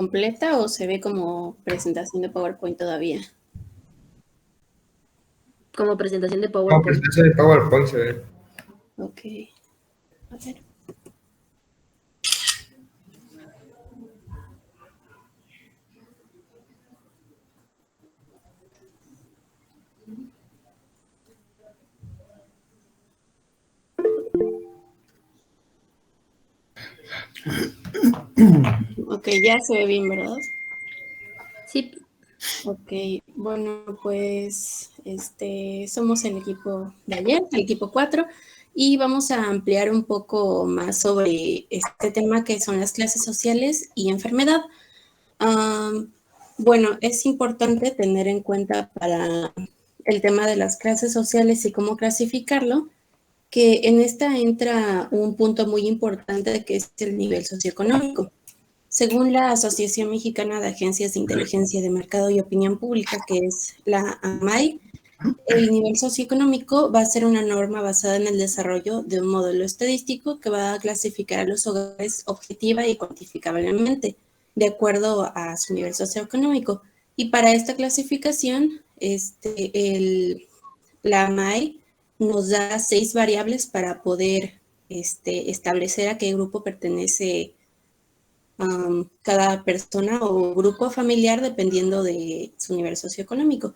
completa o se ve como presentación de PowerPoint todavía? Como presentación de No, PowerPoint. presentación de PowerPoint se ve. Ok. A ver. Ok, ya se ve bien, ¿verdad? Sí. Ok, bueno, pues somos el equipo de ayer, el equipo 4, y vamos a ampliar un poco más sobre este tema que son las clases sociales y enfermedad. Bueno, es importante tener en cuenta para el tema de las clases sociales y cómo clasificarlo, que en esta entra un punto muy importante que es el nivel socioeconómico. Según la Asociación Mexicana de Agencias de Inteligencia de Mercado y Opinión Pública, que es la AMAI, el nivel socioeconómico va a ser una norma basada en el desarrollo de un modelo estadístico que va a clasificar a los hogares objetiva y cuantificablemente, de acuerdo a su nivel socioeconómico. Y para esta clasificación, la AMAI nos da 6 variables para poder establecer a qué grupo pertenece cada persona o grupo familiar dependiendo de su nivel socioeconómico.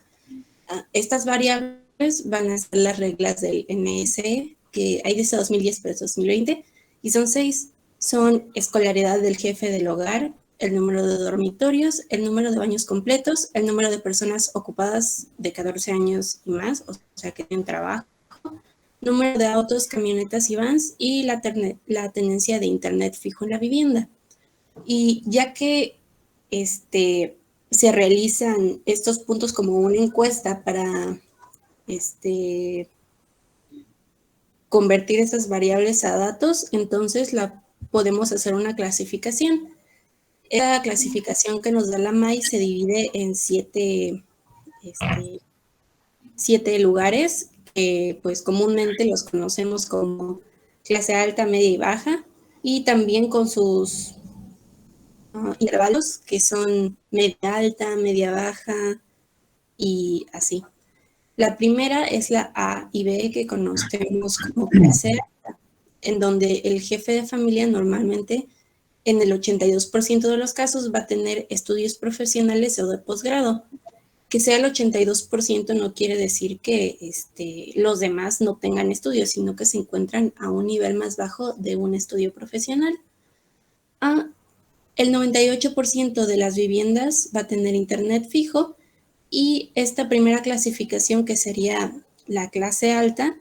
Estas variables van a ser las reglas del MSE, que hay desde 2010 pero es 2020, y son 6. Son escolaridad del jefe del hogar, el número de dormitorios, el número de baños completos, el número de personas ocupadas de 14 años y más, o sea, que tienen trabajo, número de autos, camionetas y vans, y la tenencia de internet fijo en la vivienda. Y ya que se realizan estos puntos como una encuesta para convertir esas variables a datos, entonces podemos hacer una clasificación. Esta clasificación que nos da la MAI se divide en 7 lugares, que pues comúnmente los conocemos como clase alta, media y baja, y también con sus intervalos que son media alta, media baja y así. La primera es la A y B, que conocemos como clase alta, en donde el jefe de familia normalmente en el 82% de los casos va a tener estudios profesionales o de posgrado. Que sea el 82% no quiere decir que los demás no tengan estudios, sino que se encuentran a un nivel más bajo de un estudio profesional. El 98% de las viviendas va a tener internet fijo, y esta primera clasificación, que sería la clase alta,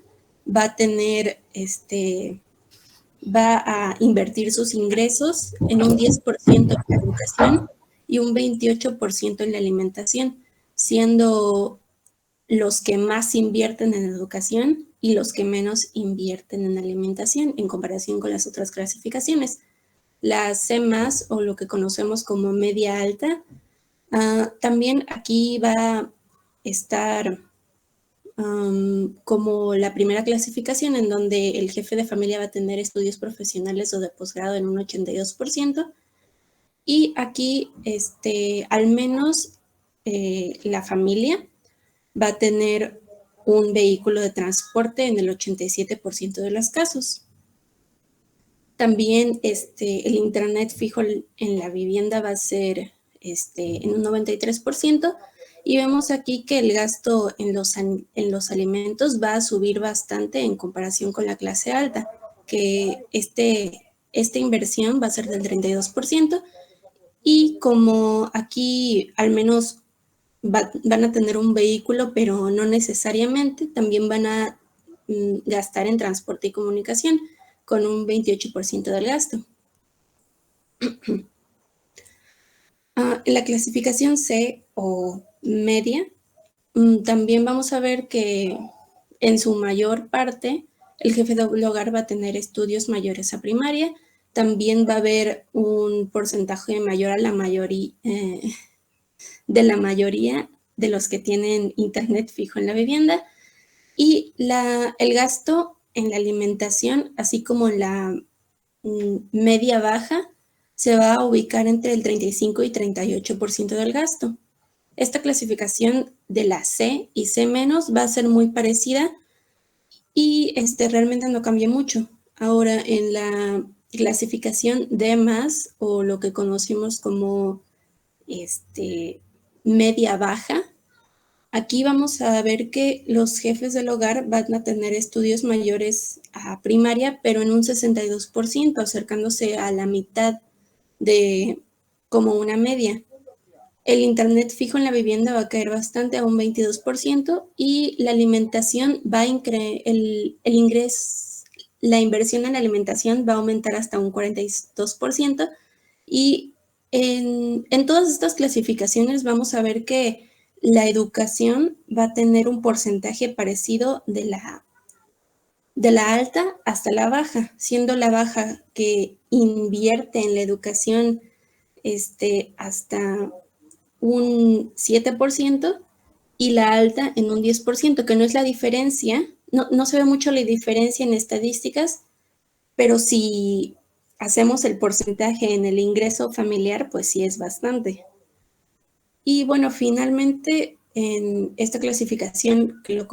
va a tener, va a invertir sus ingresos en un 10% en la educación y un 28% en la alimentación, siendo los que más invierten en educación y los que menos invierten en alimentación en comparación con las otras clasificaciones. La C+, o lo que conocemos como media alta, también aquí va a estar como la primera clasificación, en donde el jefe de familia va a tener estudios profesionales o de posgrado en un 82%, y aquí al menos la familia va a tener un vehículo de transporte en el 87% de los casos. También el internet fijo en la vivienda va a ser en un 93%, y vemos aquí que el gasto en los alimentos va a subir bastante en comparación con la clase alta, que esta inversión va a ser del 32%, y como aquí al menos van a tener un vehículo, pero no necesariamente, también van a gastar en transporte y comunicación, con un 28% del gasto. En la clasificación C o media, también vamos a ver que en su mayor parte el jefe del hogar va a tener estudios mayores a primaria. También va a haber un porcentaje mayor a la mayoría de los que tienen internet fijo en la vivienda. Y el gasto en la alimentación, así como la media baja, se va a ubicar entre el 35 y 38% del gasto. Esta clasificación de la C y C- va a ser muy parecida y realmente no cambia mucho. Ahora, en la clasificación D+, o lo que conocimos como media-baja, aquí vamos a ver que los jefes del hogar van a tener estudios mayores a primaria, pero en un 62%, acercándose a la mitad de como una media. El internet fijo en la vivienda va a caer bastante a un 22% y la alimentación va a el ingreso, la inversión en la alimentación va a aumentar hasta un 42%. Y en todas estas clasificaciones vamos a ver que la educación va a tener un porcentaje parecido de la alta hasta la baja, siendo la baja que invierte en la educación hasta un 7% y la alta en un 10%, que no es la diferencia, no se ve mucho la diferencia en estadísticas, pero si hacemos el porcentaje en el ingreso familiar, pues sí es bastante. Y bueno, finalmente, en esta clasificación que lo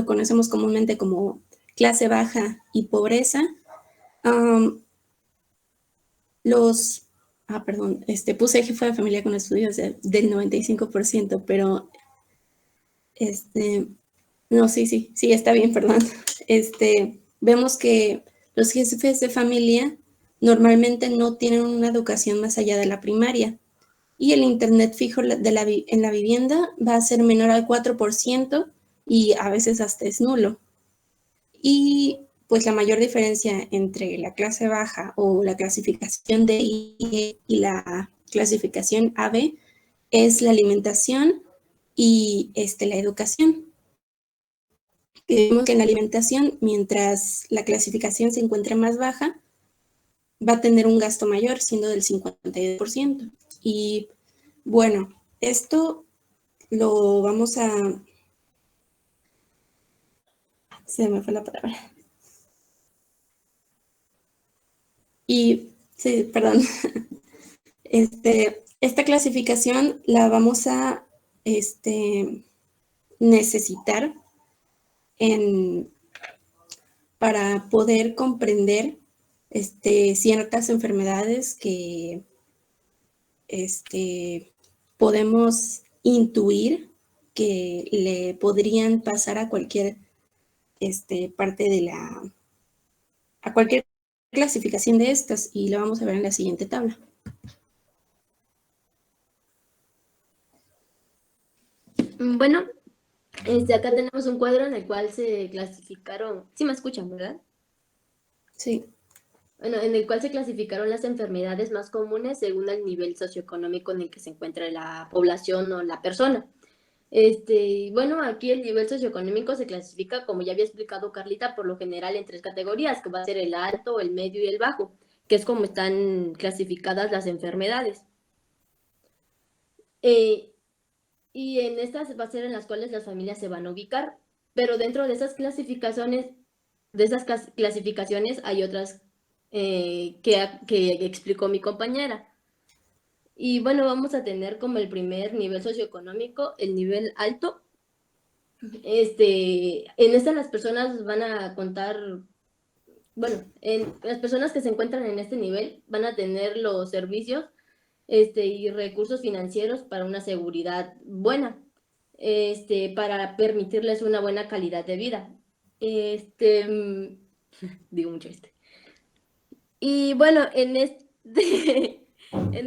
conocemos comúnmente como clase baja y pobreza, puse jefa de familia con estudios del 95%, pero no, sí, está bien, perdón. Vemos que los jefes de familia normalmente no tienen una educación más allá de la primaria y el internet fijo en la vivienda va a ser menor al 4% y a veces hasta es nulo. Y pues la mayor diferencia entre la clase baja o la clasificación D y la clasificación AB es la alimentación y la educación. Vemos que en la alimentación, mientras la clasificación se encuentre más baja, va a tener un gasto mayor, siendo del 52%. Y bueno, esto lo vamos a... Se me fue la palabra. Y, sí, perdón. Esta clasificación la vamos a necesitar para poder comprender ciertas enfermedades que podemos intuir que le podrían pasar a cualquier parte a cualquier clasificación de estas, y lo vamos a ver en la siguiente tabla. Bueno, acá tenemos un cuadro en el cual se clasificaron, sí me escuchan, ¿verdad? Sí. Bueno, en el cual se clasificaron las enfermedades más comunes según el nivel socioeconómico en el que se encuentra la población o la persona. Bueno, aquí el nivel socioeconómico se clasifica, como ya había explicado Carlita, por lo general en 3 categorías, que va a ser el alto, el medio y el bajo, que es como están clasificadas las enfermedades. Y en estas va a ser en las cuales las familias se van a ubicar, pero dentro de esas clasificaciones hay otras que explicó mi compañera. Y bueno, vamos a tener como el primer nivel socioeconómico, el nivel alto. En esta las personas van a contar, bueno, las personas que se encuentran en este nivel van a tener los servicios y recursos financieros para una seguridad buena, para permitirles una buena calidad de vida. Digo mucho Y bueno, en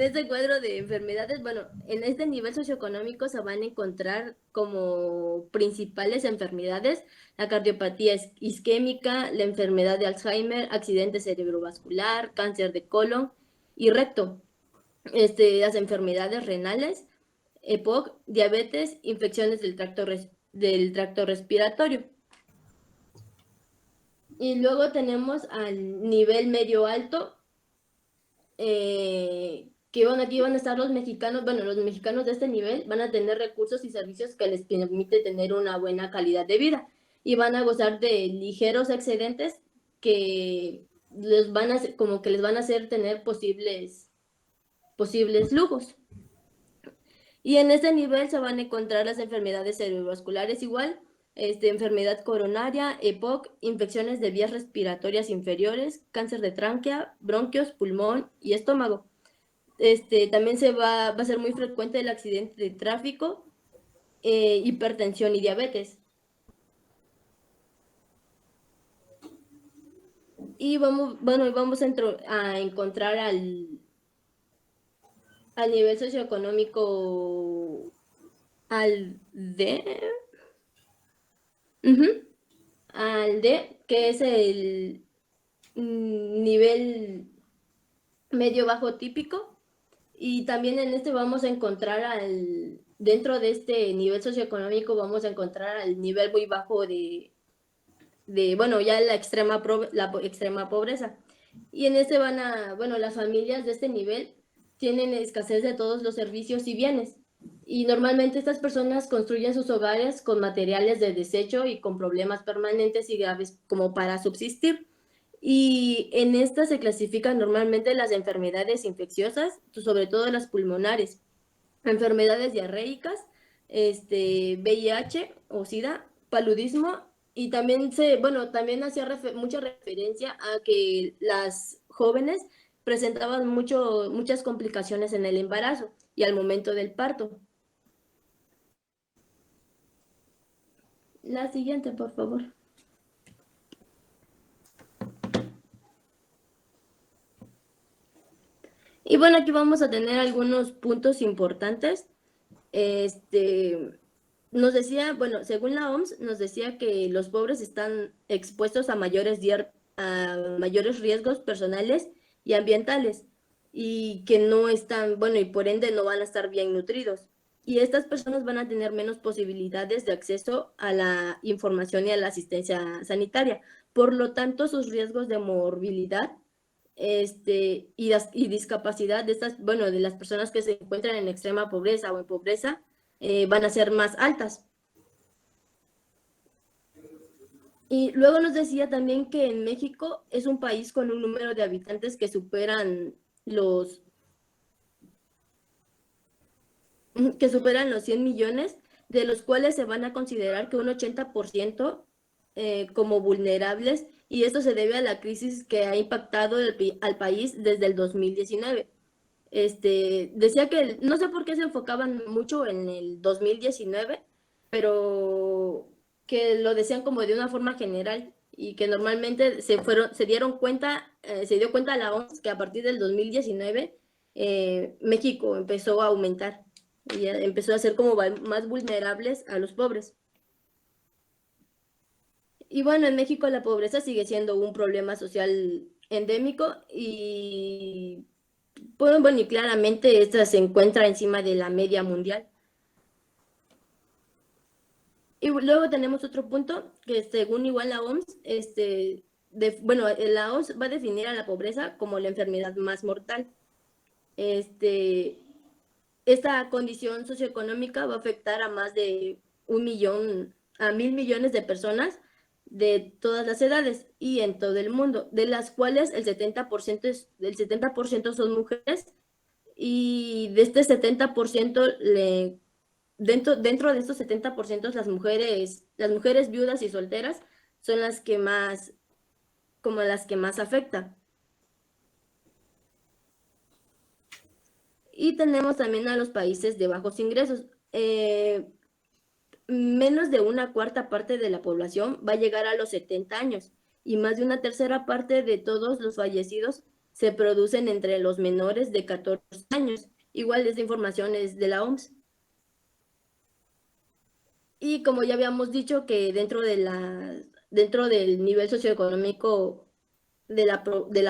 este cuadro de enfermedades, bueno, en este nivel socioeconómico se van a encontrar como principales enfermedades la cardiopatía isquémica, la enfermedad de Alzheimer, accidente cerebrovascular, cáncer de colon y recto, las enfermedades renales, EPOC, diabetes, infecciones del tracto respiratorio. Y luego tenemos al nivel medio alto, aquí van a estar los mexicanos, bueno, los mexicanos de este nivel van a tener recursos y servicios que les permite tener una buena calidad de vida y van a gozar de ligeros excedentes que como que les van a hacer tener posibles lujos. Y en este nivel se van a encontrar las enfermedades cerebrovasculares igual, enfermedad coronaria, EPOC, infecciones de vías respiratorias inferiores, cáncer de tráquea, bronquios, pulmón y estómago. También va a ser muy frecuente el accidente de tráfico, hipertensión y diabetes. Y vamos a encontrar al nivel socioeconómico al D, al D, que es el nivel medio bajo típico. Y también en vamos a encontrar dentro de este nivel socioeconómico vamos a encontrar al nivel muy bajo bueno, ya la extrema pobreza. Y en las familias de este nivel tienen escasez de todos los servicios y bienes. Y normalmente estas personas construyen sus hogares con materiales de desecho y con problemas permanentes y graves como para subsistir. Y en esta se clasifican normalmente las enfermedades infecciosas, sobre todo las pulmonares, enfermedades diarreicas, VIH o SIDA, paludismo, y también también hacía mucha referencia a que las jóvenes presentaban muchas complicaciones en el embarazo y al momento del parto. La siguiente, por favor. Y bueno, aquí vamos a tener algunos puntos importantes. Nos decía, bueno, según la OMS, nos decía que los pobres están expuestos a mayores riesgos personales y ambientales y que no están, bueno, y por ende no van a estar bien nutridos. Y estas personas van a tener menos posibilidades de acceso a la información y a la asistencia sanitaria. Por lo tanto, sus riesgos de morbilidad y discapacidad de las personas que se encuentran en extrema pobreza o en pobreza van a ser más altas. Y luego nos decía también que en México es un país con un número de habitantes que superan los 100 millones, de los cuales se van a considerar que un 80% como vulnerables, y esto se debe a la crisis que ha impactado al país desde el 2019. Decía que no sé por qué se enfocaban mucho en el 2019, pero que lo decían como de una forma general y que normalmente se dio cuenta la OMS que a partir del 2019 México empezó a aumentar y empezó a ser como más vulnerables a los pobres. Y bueno, en México la pobreza sigue siendo un problema social endémico y bueno, y claramente esta se encuentra encima de la media mundial. Y luego tenemos otro punto que según igual la OMS, la OMS va a definir a la pobreza como la enfermedad más mortal. Esta condición socioeconómica va a afectar a más de 1.000 millones de personas de todas las edades y en todo el mundo, de las cuales el 70% son mujeres, y de este 70% dentro de estos 70% las mujeres viudas y solteras son las que más afectan. Y tenemos también a los países de bajos ingresos. Menos de una cuarta parte de la población va a llegar a los 70 años y más de una tercera parte de todos los fallecidos se producen entre los menores de 14 años. Igual esta información es de la OMS. Y como ya habíamos dicho que dentro del nivel socioeconómico de la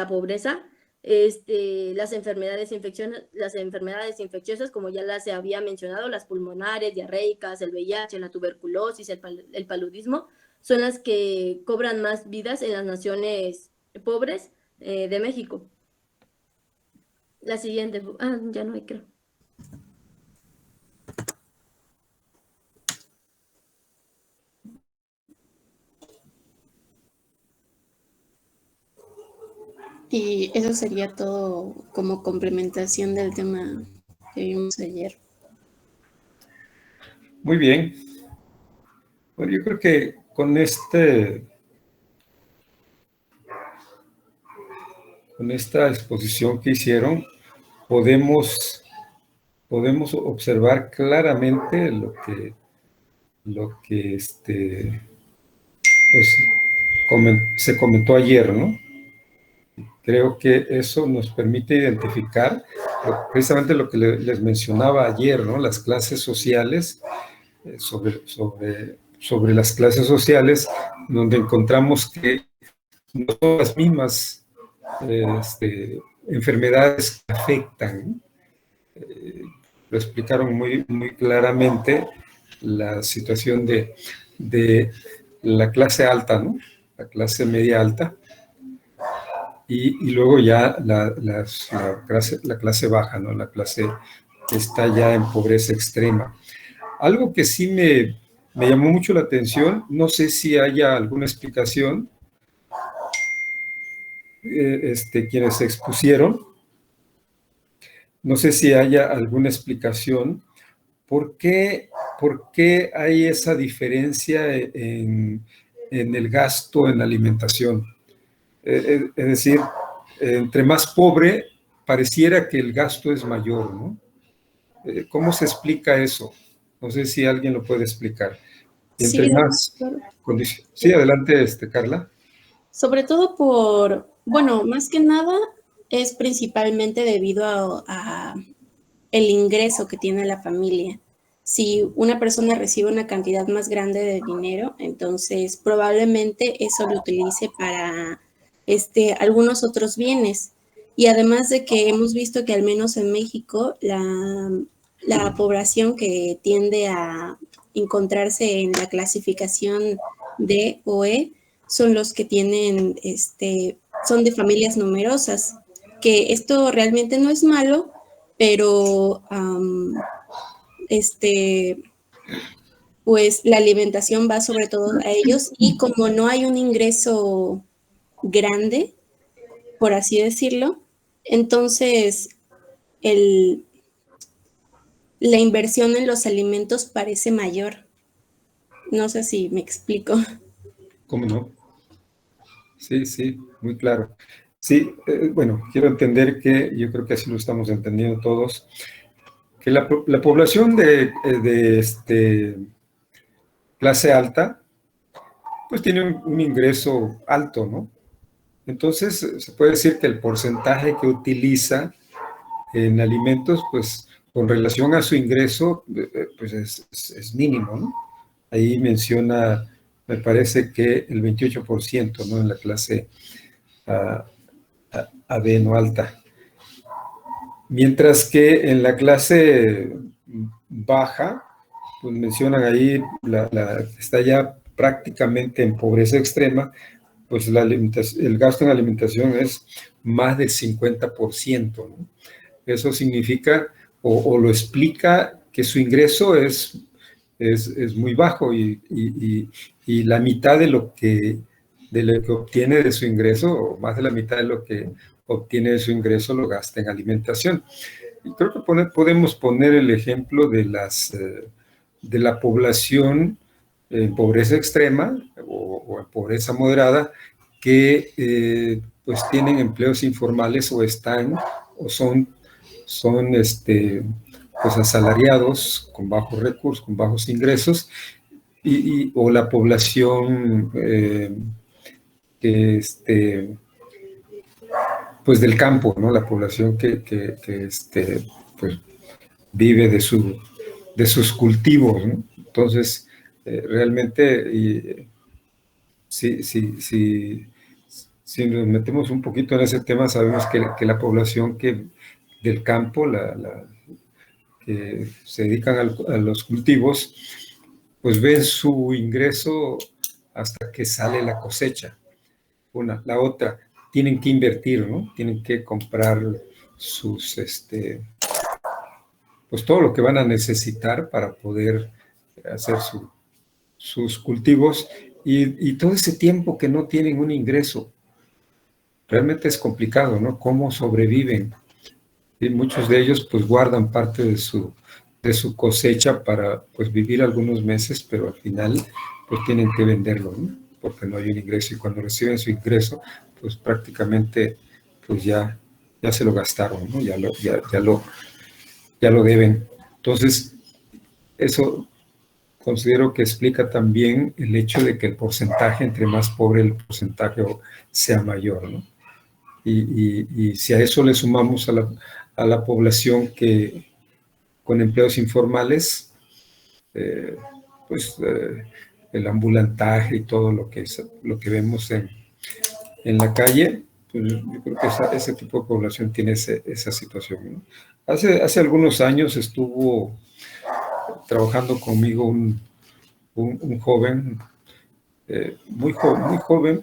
pobreza, las enfermedades infecciosas, como ya las había mencionado, las pulmonares, diarreicas, el VIH, la tuberculosis, el paludismo, son las que cobran más vidas en las naciones pobres de México. La siguiente, ya no hay, creo. Y eso sería todo como complementación del tema que vimos ayer. Muy bien. Bueno, yo creo que con esta exposición que hicieron, podemos observar claramente lo que pues, se comentó ayer, ¿no? Creo que eso nos permite identificar precisamente lo que les mencionaba ayer, ¿no? Las clases sociales, sobre las clases sociales, donde encontramos que no son las mismas enfermedades que afectan. Lo explicaron muy, muy claramente la situación de la clase alta, ¿no? La clase media alta, y luego ya la clase baja, ¿no? La clase que está ya en pobreza extrema. Algo que sí me llamó mucho la atención, no sé si haya alguna explicación, quienes se expusieron, no sé si haya alguna explicación. ¿Por qué hay esa diferencia en el gasto en alimentación? Es decir, entre más pobre, pareciera que el gasto es mayor, ¿no? ¿Cómo se explica eso? No sé si alguien lo puede explicar. Entre Sí, más claro. condiciones. Sí, adelante, Carla. Sobre todo bueno, más que nada es principalmente debido a el ingreso que tiene la familia. Si una persona recibe una cantidad más grande de dinero, entonces probablemente eso lo utilice para algunos otros bienes. Y además de que hemos visto que al menos en México la población que tiende a encontrarse en la clasificación D o E son los que tienen, son de familias numerosas, que esto realmente no es malo, pero pues la alimentación va sobre todo a ellos, y como no hay un ingreso grande, por así decirlo, entonces la inversión en los alimentos parece mayor. No sé si me explico. ¿Cómo no? Sí, sí, muy claro. Sí, bueno, quiero entender que, yo creo que así lo estamos entendiendo todos, que la población de clase alta, pues tiene un ingreso alto, ¿no? Entonces, se puede decir que el porcentaje que utiliza en alimentos, pues con relación a su ingreso, pues es mínimo, ¿no? Ahí menciona, me parece que el 28%, ¿no? En la clase AB, no alta. Mientras que en la clase baja, pues mencionan ahí, está ya prácticamente en pobreza extrema, pues el gasto en alimentación es más del 50%, ¿no? Eso significa, o lo explica, que su ingreso es muy bajo, y la mitad de lo que obtiene de su ingreso, o más de la mitad de lo que obtiene de su ingreso, lo gasta en alimentación. Y creo que podemos poner el ejemplo de la población en pobreza extrema o en pobreza moderada, que pues tienen empleos informales, o están o son pues asalariados, con bajos recursos, con bajos ingresos, o la población que pues del campo, ¿no? La población que pues vive de sus cultivos, ¿no? Entonces, realmente, si nos metemos un poquito en ese tema, sabemos que la población del campo, que se dedican a los cultivos, pues ven su ingreso hasta que sale la cosecha. La otra, tienen que invertir, ¿no? Tienen que comprar pues todo lo que van a necesitar para poder hacer sus cultivos, y todo ese tiempo que no tienen un ingreso, realmente es complicado, ¿no? ¿Cómo sobreviven? Y muchos de ellos pues guardan parte de su cosecha para pues vivir algunos meses, pero al final pues tienen que venderlo, ¿no? Porque no hay un ingreso, y cuando reciben su ingreso pues prácticamente pues ya se lo gastaron, ¿no? Ya lo deben. Entonces, eso considero que explica también el hecho de que el porcentaje, entre más pobre el porcentaje sea mayor, ¿no? Y si a eso le sumamos a la población que con empleos informales, pues el ambulantaje y todo lo que vemos en la calle, pues yo creo que ese tipo de población tiene esa situación, ¿no? Hace algunos años estuvo trabajando conmigo un joven, muy joven,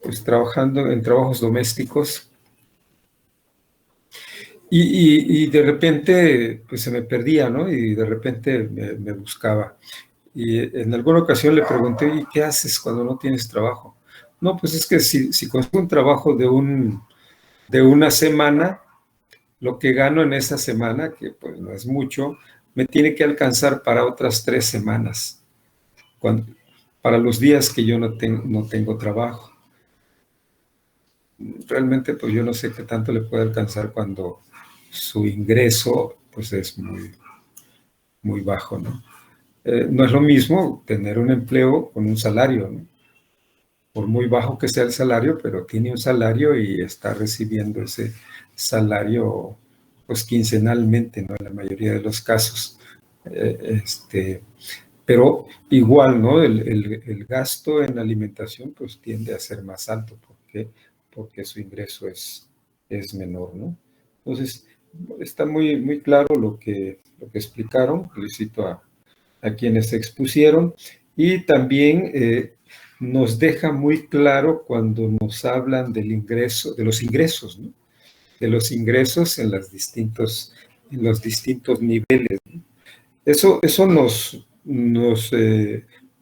pues trabajando en trabajos domésticos, y de repente pues se me perdía, ¿no? Y de repente me buscaba. Y en alguna ocasión le pregunté, ¿y qué haces cuando no tienes trabajo? No, pues es que si consigo un trabajo de una semana, lo que gano en esa semana, que pues no es mucho, me tiene que alcanzar para otras 3 semanas, para los días que yo no tengo trabajo. Realmente pues yo no sé qué tanto le puede alcanzar cuando su ingreso pues es muy bajo, ¿no? No es lo mismo tener un empleo con un salario, ¿no? Por muy bajo que sea el salario, pero tiene un salario y está recibiendo ese salario pues quincenalmente, ¿no? En la mayoría de los casos. Pero igual, ¿no? El gasto en alimentación pues tiende a ser más alto. ¿Por qué? Porque su ingreso es menor, ¿no? Entonces, está muy claro lo que explicaron. Felicito a quienes expusieron, y también nos deja muy claro cuando nos hablan del ingreso, de los ingresos, ¿no? De los ingresos en los distintos niveles, ¿no? Eso nos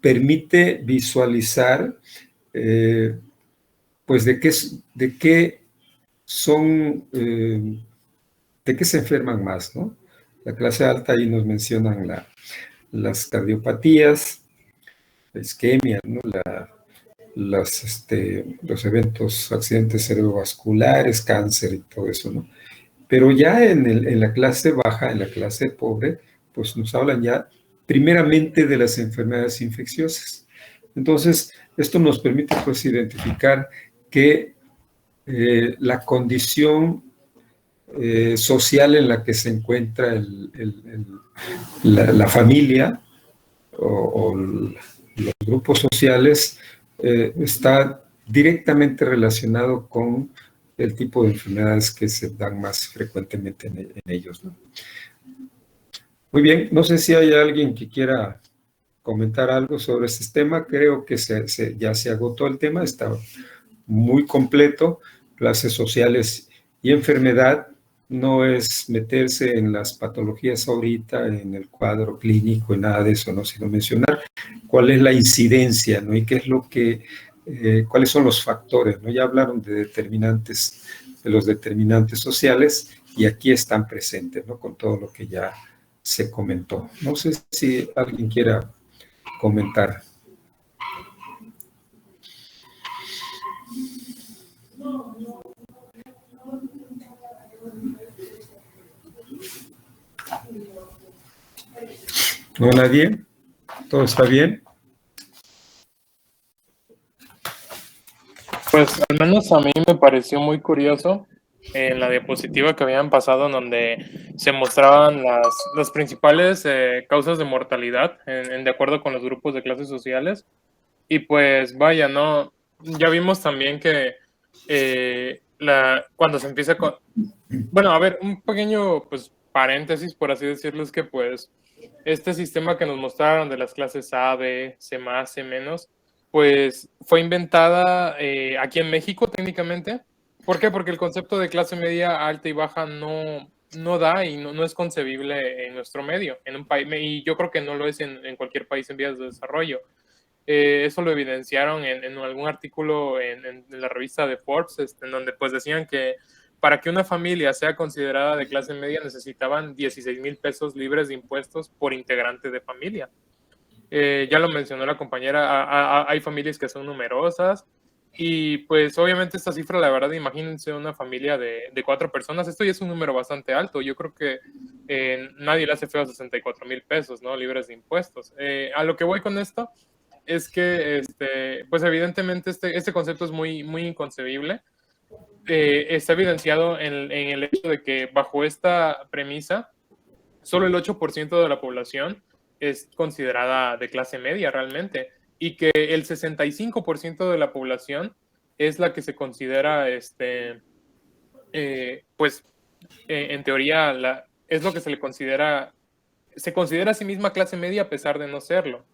permite visualizar pues de qué son, de qué se enferman más, ¿no? La clase alta, ahí nos mencionan las cardiopatías, la isquemia, ¿no? Los eventos, accidentes cerebrovasculares, cáncer y todo eso, ¿no? Pero ya en la clase baja, en la clase pobre, pues nos hablan ya primeramente de las enfermedades infecciosas. Entonces, esto nos permite pues identificar que la condición social en la que se encuentra la familia o los grupos sociales está directamente relacionado con el tipo de enfermedades que se dan más frecuentemente en ellos, ¿no? Muy bien, no sé si hay alguien que quiera comentar algo sobre este tema. Creo que ya se agotó el tema, está muy completo. Clases sociales y enfermedad no es meterse en las patologías ahorita, en el cuadro clínico, y nada de eso, ¿no? Sino mencionar cuál es la incidencia, ¿no? Y qué es lo que, cuáles son los factores, ¿no? Ya hablaron de los determinantes sociales, y aquí están presentes, ¿no? Con todo lo que ya se comentó. No sé si alguien quiera comentar. ¿No, nadie? ¿Todo está bien? Pues al menos a mí me pareció muy curioso en la diapositiva que habían pasado, en donde se mostraban las principales causas de mortalidad de acuerdo con los grupos de clases sociales. Y pues vaya, ¿no? Ya vimos también que cuando se empieza con... Bueno, a ver, un pequeño pues paréntesis, por así decirlo, es que pues este sistema que nos mostraron de las clases A, B, C+, C-, pues fue inventada aquí en México técnicamente. ¿Por qué? Porque el concepto de clase media, alta y baja no da y no es concebible en nuestro medio, en un país, y yo creo que no lo es en cualquier país en vías de desarrollo. Eso lo evidenciaron en algún artículo en la revista de Forbes, en donde pues decían que para que una familia sea considerada de clase media necesitaban 16,000 pesos libres de impuestos por integrante de familia. Ya lo mencionó la compañera, hay familias que son numerosas y pues obviamente esta cifra, la verdad, imagínense una familia de 4 personas, esto ya es un número bastante alto, yo creo que nadie le hace feo a 64,000 pesos, ¿no? Libres de impuestos. A lo que voy con esto es que, pues evidentemente este concepto es muy, muy inconcebible. Está evidenciado en el hecho de que bajo esta premisa, solo el 8% de la población es considerada de clase media realmente, y que el 65% de la población es la que se considera, pues, en teoría, es lo que se considera a sí misma clase media a pesar de no serlo.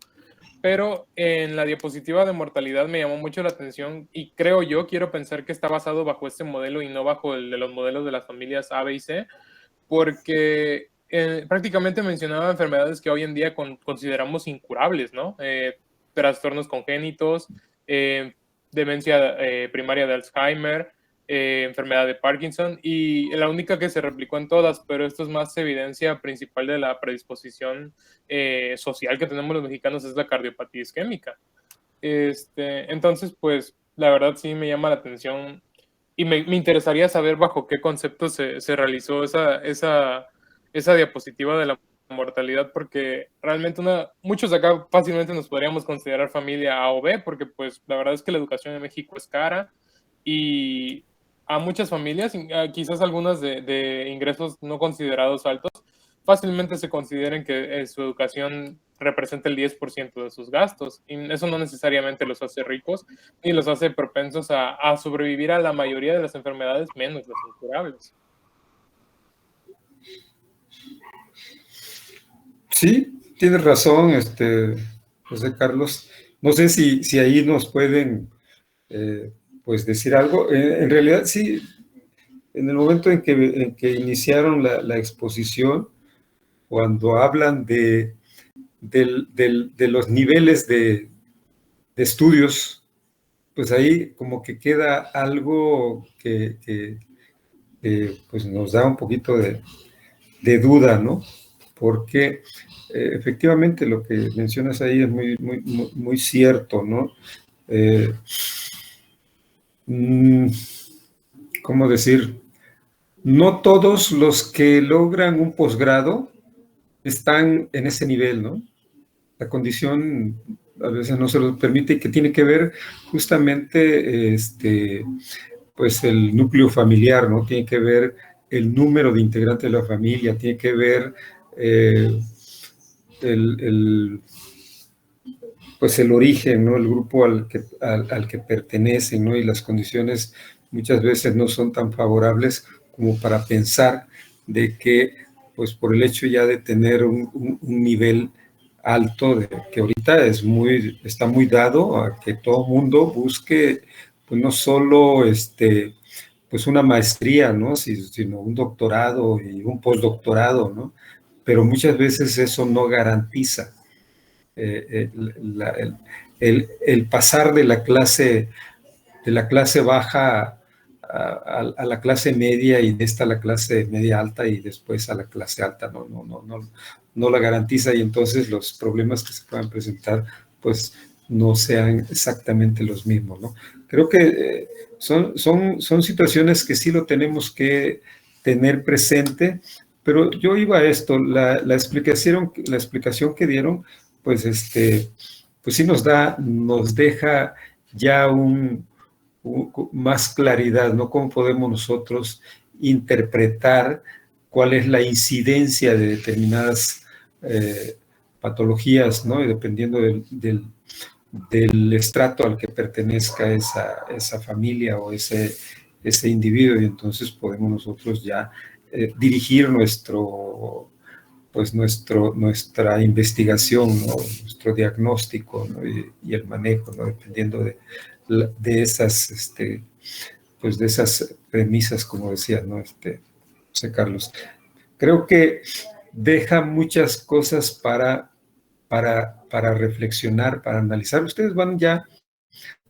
Pero en la diapositiva de mortalidad me llamó mucho la atención y quiero pensar que está basado bajo este modelo y no bajo el de los modelos de las familias A, B y C, porque prácticamente mencionaba enfermedades que hoy en día consideramos incurables, ¿no? Trastornos congénitos, demencia primaria de Alzheimer, enfermedad de Parkinson, y la única que se replicó en todas, pero esto es más evidencia principal de la predisposición social que tenemos los mexicanos, es la cardiopatía isquémica. Entonces, pues, la verdad sí me llama la atención y me interesaría saber bajo qué concepto se realizó esa diapositiva de la mortalidad, porque realmente muchos de acá fácilmente nos podríamos considerar familia A o B, porque pues la verdad es que la educación en México es cara y a muchas familias, quizás algunas de ingresos no considerados altos, fácilmente se consideren que su educación representa el 10% de sus gastos, y eso no necesariamente los hace ricos ni los hace propensos a sobrevivir a la mayoría de las enfermedades, menos las incurables. Sí, tienes razón, José Carlos. No sé si ahí nos pueden pues decir algo. En realidad sí, en el momento en que iniciaron la exposición, cuando hablan de los niveles de estudios, pues ahí como que queda algo que pues nos da un poquito de duda, ¿no? Porque efectivamente lo que mencionas ahí es muy, muy, muy, muy cierto, ¿no? ¿Cómo decir? No todos los que logran un posgrado están en ese nivel, ¿no? La condición a veces no se lo permite y que tiene que ver justamente pues el núcleo familiar, ¿no? Tiene que ver el número de integrantes de la familia, tiene que ver pues el origen, ¿no? El grupo al que pertenecen, ¿no? Y las condiciones muchas veces no son tan favorables como para pensar de que, pues por el hecho ya de tener un nivel alto, que ahorita está muy dado a que todo mundo busque, pues no solo pues una maestría, ¿no? Sino un doctorado y un postdoctorado, ¿no? Pero muchas veces eso no garantiza el pasar de la clase baja a la clase media y de esta a la clase media alta y después a la clase alta, no la garantiza, y entonces los problemas que se puedan presentar pues no sean exactamente los mismos, ¿no? Creo que son situaciones que sí lo tenemos que tener presente, pero yo iba a esto, la explicación que dieron, pues pues sí nos deja ya más claridad, ¿no? ¿Cómo podemos nosotros interpretar cuál es la incidencia de determinadas patologías, ¿no? Y dependiendo del estrato al que pertenezca esa familia o ese individuo, y entonces podemos nosotros ya dirigir nuestra investigación, ¿no? Nuestro diagnóstico, ¿no? y el manejo, ¿no? Dependiendo de esas, pues de esas premisas, como decía, ¿no? José Carlos. Creo que deja muchas cosas para para reflexionar, para analizar. Ustedes van ya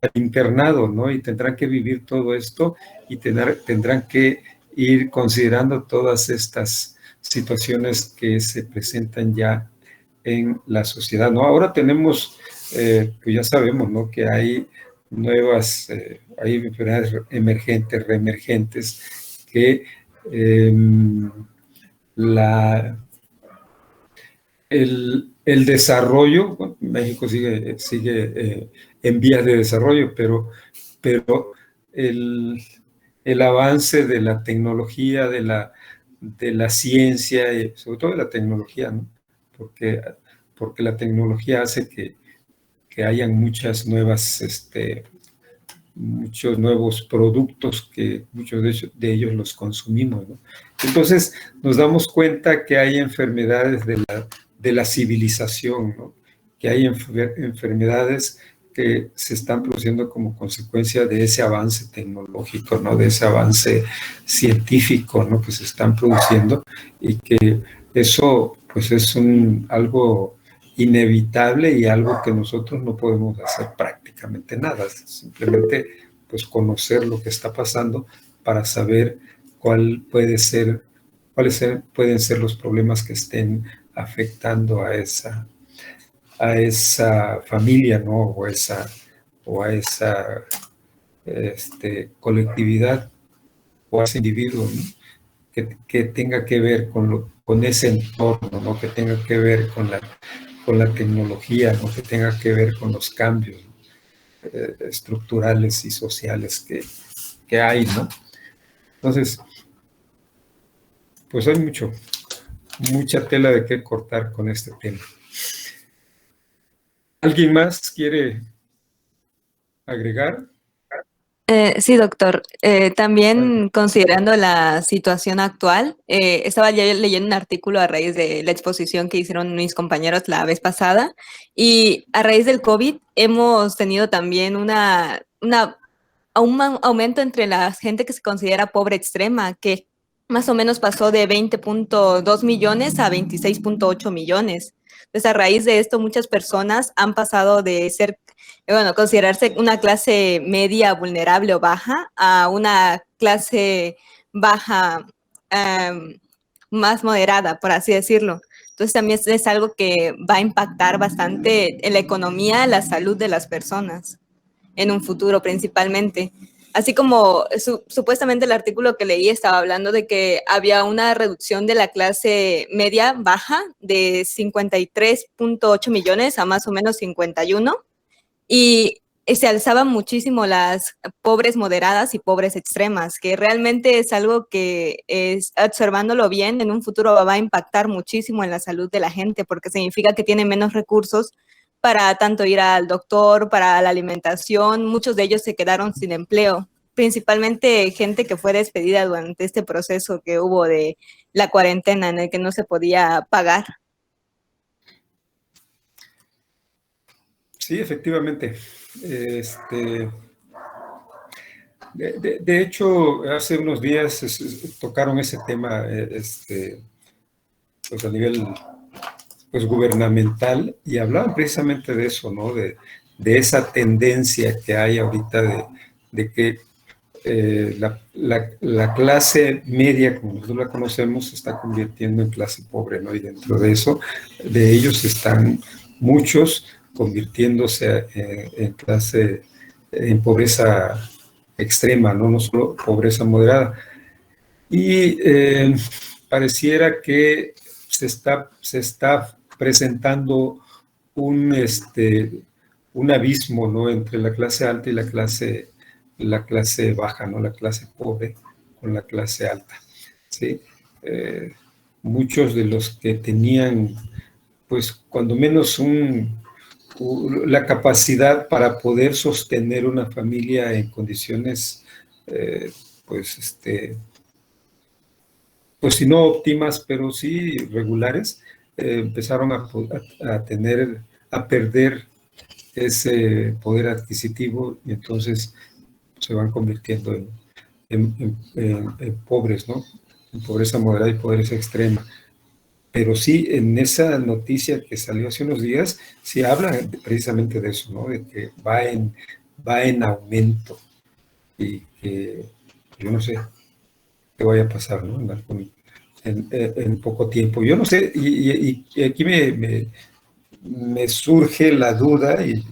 al internado, ¿no? Y tendrán que vivir todo esto y tendrán que ir considerando todas estas situaciones que se presentan ya en la sociedad, ¿no? Ahora tenemos, pues ya sabemos, ¿no? Que hay nuevas, hay enfermedades emergentes, reemergentes, que el desarrollo, bueno, México sigue en vías de desarrollo, pero el avance de la tecnología, de la ciencia, y sobre todo de la tecnología, ¿no? Porque la tecnología hace que hayan muchos nuevos productos que muchos de ellos los consumimos, ¿no? Entonces nos damos cuenta que hay enfermedades de la civilización, ¿no? Que hay enfermedades que se están produciendo como consecuencia de ese avance tecnológico, ¿no? De ese avance científico, ¿no? Que se están produciendo, y que eso pues es algo inevitable y algo que nosotros no podemos hacer prácticamente nada, simplemente pues conocer lo que está pasando para saber cuáles pueden ser los problemas que estén afectando a esa familia, ¿no? O a esa colectividad o a ese individuo, ¿no? Que tenga que ver con ese entorno, ¿no? Que tenga que ver con la tecnología, ¿no? Que tenga que ver con los cambios estructurales y sociales que hay, ¿no? Entonces, pues hay mucha tela de qué cortar con este tema. ¿Alguien más quiere agregar? Sí, doctor. También considerando la situación actual, estaba ya leyendo un artículo a raíz de la exposición que hicieron mis compañeros la vez pasada, y a raíz del COVID hemos tenido también un aumento entre la gente que se considera pobre extrema, que más o menos pasó de 20.2 millones a 26.8 millones. Entonces, a raíz de esto, muchas personas han pasado de ser, considerarse una clase media vulnerable o baja a una clase baja más moderada, por así decirlo. Entonces, también es algo que va a impactar bastante en la economía, la salud de las personas en un futuro principalmente. Así como supuestamente el artículo que leí estaba hablando de que había una reducción de la clase media baja de 53.8 millones a más o menos 51, y se alzaban muchísimo las pobres moderadas y pobres extremas, que realmente es algo que, observándolo bien, en un futuro va a impactar muchísimo en la salud de la gente, porque significa que tiene menos recursos para tanto ir al doctor, para la alimentación. Muchos de ellos se quedaron sin empleo, principalmente gente que fue despedida durante este proceso que hubo de la cuarentena en el que no se podía pagar. Sí, efectivamente. De hecho, hace unos días tocaron ese tema pues a nivel pues gubernamental, y hablaban precisamente de eso, ¿no? De esa tendencia que hay ahorita de que la clase media, como nosotros la conocemos, se está convirtiendo en clase pobre, ¿no? Y dentro de eso, de ellos están muchos convirtiéndose en pobreza extrema, ¿no? No solo pobreza moderada. Y pareciera que se está presentando un abismo, ¿no? Entre la clase alta y la clase baja, ¿no? La clase pobre con la clase alta, ¿sí? Muchos de los que tenían, pues, cuando menos la capacidad para poder sostener una familia en condiciones, pues si no óptimas, pero sí regulares, empezaron a perder ese poder adquisitivo, y entonces se van convirtiendo en pobres, ¿no? En pobreza moderada y pobreza extrema. Pero sí, en esa noticia que salió hace unos días, sí habla precisamente de eso, ¿no? De que va en aumento y que yo no sé qué vaya a pasar, ¿no? En poco tiempo. Yo no sé, y aquí me surge la duda y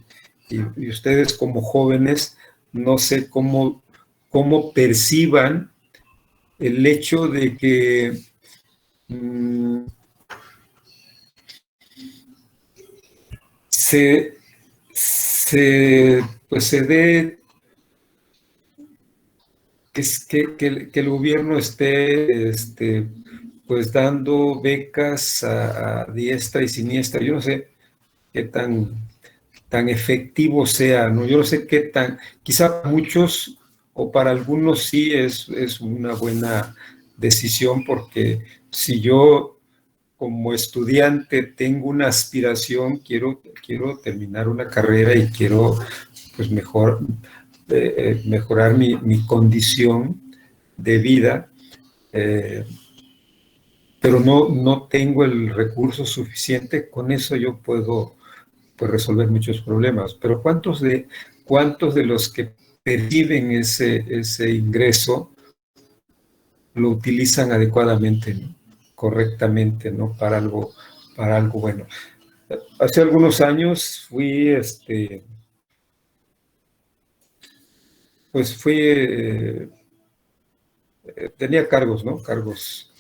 ustedes como jóvenes, no sé cómo perciban el hecho de que se, pues se dé que el gobierno esté pues dando becas a diestra y siniestra. Yo no sé qué tan efectivo sea, ¿no? Yo no sé qué quizá para muchos o para algunos sí es una buena decisión, porque si yo como estudiante tengo una aspiración, quiero terminar una carrera y quiero pues mejorar mi condición de vida, pero no tengo el recurso suficiente. Con eso yo puedo pues, resolver muchos problemas. Pero ¿cuántos de los que perciben ese ingreso lo utilizan adecuadamente, ¿no? Correctamente, ¿no? Para algo bueno? Hace algunos años tenía cargos, ¿no? Cargos,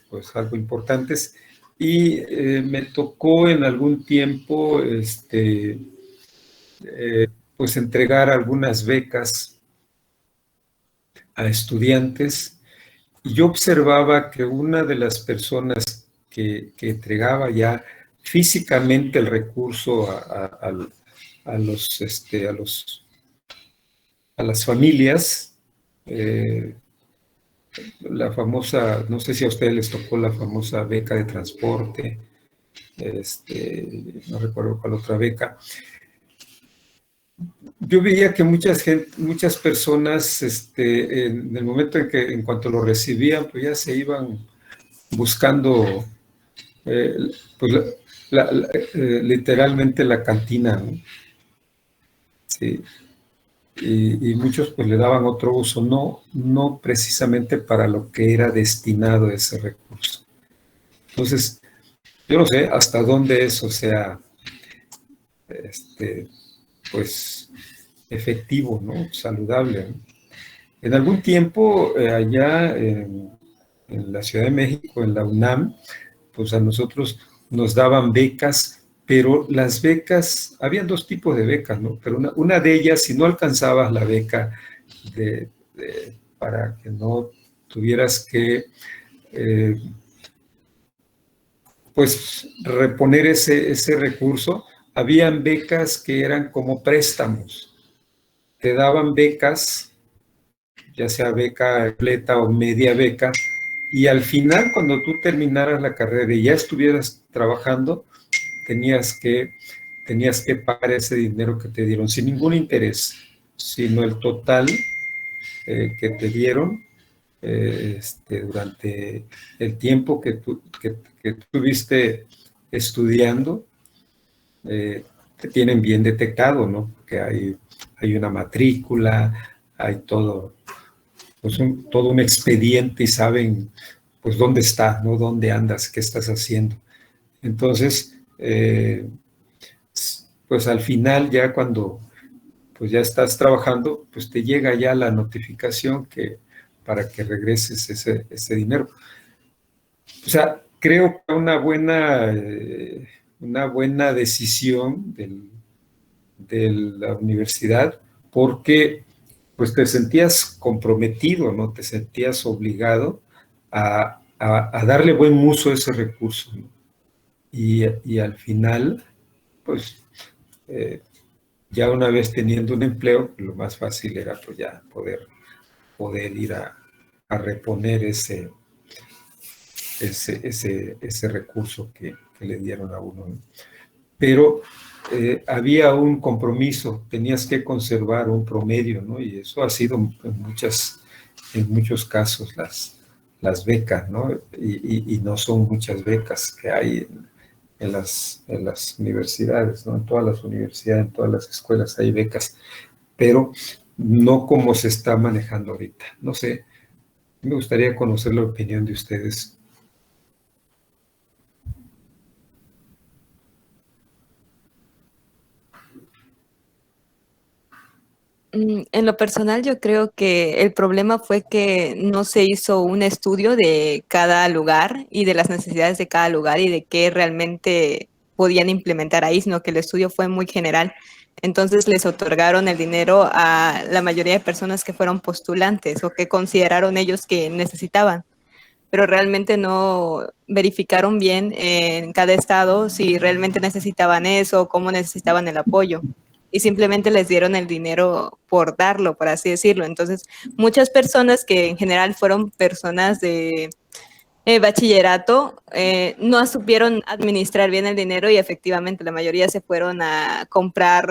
pues algo importantes, y me tocó en algún tiempo, pues entregar algunas becas a estudiantes, y yo observaba que una de las personas que entregaba ya físicamente el recurso a las familias, la famosa, no sé si a ustedes les tocó la famosa beca de transporte, no recuerdo cuál otra beca. Yo veía que muchas personas, en el momento en cuanto lo recibían, pues ya se iban buscando, pues literalmente la cantina, ¿no? Sí. Y muchos pues le daban otro uso, no precisamente para lo que era destinado ese recurso. Entonces, yo no sé hasta dónde eso sea, pues, efectivo, ¿no? Saludable, ¿no? En algún tiempo, allá en la Ciudad de México, en la UNAM, pues a nosotros nos daban becas, pero las becas, habían dos tipos de becas, ¿no? Pero una de ellas, si no alcanzabas la beca para que no tuvieras que pues reponer ese recurso, habían becas que eran como préstamos. Te daban becas, ya sea beca completa o media beca, y al final, cuando tú terminaras la carrera y ya estuvieras trabajando, tenías que pagar ese dinero que te dieron sin ningún interés, sino el total que te dieron durante el tiempo que estuviste estudiando. Te tienen bien detectado, ¿no? Porque hay una matrícula, hay todo, pues todo un expediente, y saben pues dónde estás, ¿no? Dónde andas, qué estás haciendo. Entonces, pues al final, ya cuando pues ya estás trabajando, pues te llega ya la notificación para que regreses ese dinero. O sea, creo que una buena decisión de la universidad, porque pues te sentías comprometido, ¿no? Te sentías obligado a darle buen uso a ese recurso, ¿no? Y al final, pues ya una vez teniendo un empleo, lo más fácil era pues ya poder ir a reponer ese recurso que le dieron a uno, ¿no? Pero había un compromiso, tenías que conservar un promedio, ¿no? Y eso ha sido en muchos casos las becas, ¿no? Y no son muchas becas que hay en las universidades, ¿no? En todas las universidades, en todas las escuelas hay becas, pero no como se está manejando ahorita. No sé, me gustaría conocer la opinión de ustedes. En lo personal, yo creo que el problema fue que no se hizo un estudio de cada lugar y de las necesidades de cada lugar y de qué realmente podían implementar ahí, sino que el estudio fue muy general. Entonces les otorgaron el dinero a la mayoría de personas que fueron postulantes o que consideraron ellos que necesitaban, pero realmente no verificaron bien en cada estado si realmente necesitaban eso o cómo necesitaban el apoyo. Y simplemente les dieron el dinero por darlo, por así decirlo. Entonces, muchas personas que en general fueron personas de bachillerato no supieron administrar bien el dinero y efectivamente la mayoría se fueron a comprar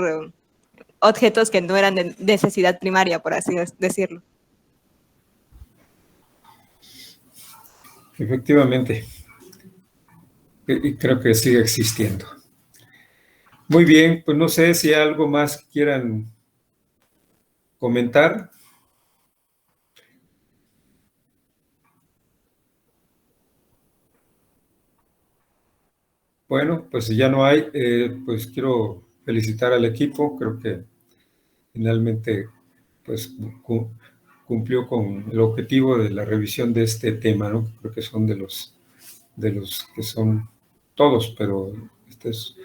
objetos que no eran de necesidad primaria, por así decirlo. Efectivamente, y creo que sigue existiendo. Muy bien, pues no sé si hay algo más que quieran comentar. Bueno, pues si ya no hay, pues quiero felicitar al equipo. Creo que finalmente pues cumplió con el objetivo de la revisión de este tema, ¿no? Creo que son de los que son todos, pero este es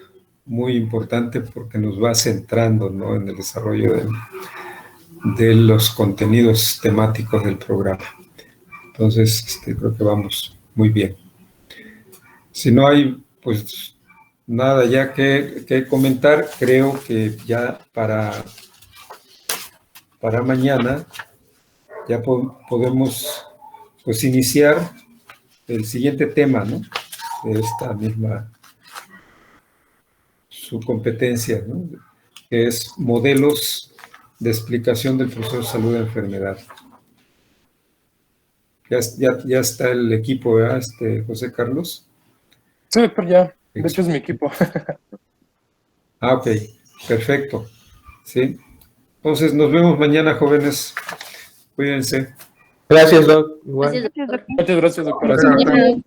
muy importante porque nos va centrando, ¿no?, en el desarrollo de los contenidos temáticos del programa. Entonces, creo que vamos muy bien. Si no hay, pues, nada ya que comentar, creo que ya para mañana ya podemos, pues, iniciar el siguiente tema, ¿no?, de esta misma su competencia, ¿no?, que es modelos de explicación del proceso de salud de enfermedad. Ya está el equipo, ¿verdad, José Carlos? Sí, doctor, ya. De hecho, es mi equipo. Ah, ok, perfecto. Sí. Entonces, nos vemos mañana, jóvenes. Cuídense. Gracias, Doc. Igual. Gracias, doctor. Muchas gracias, doctor. Gracias, doctor.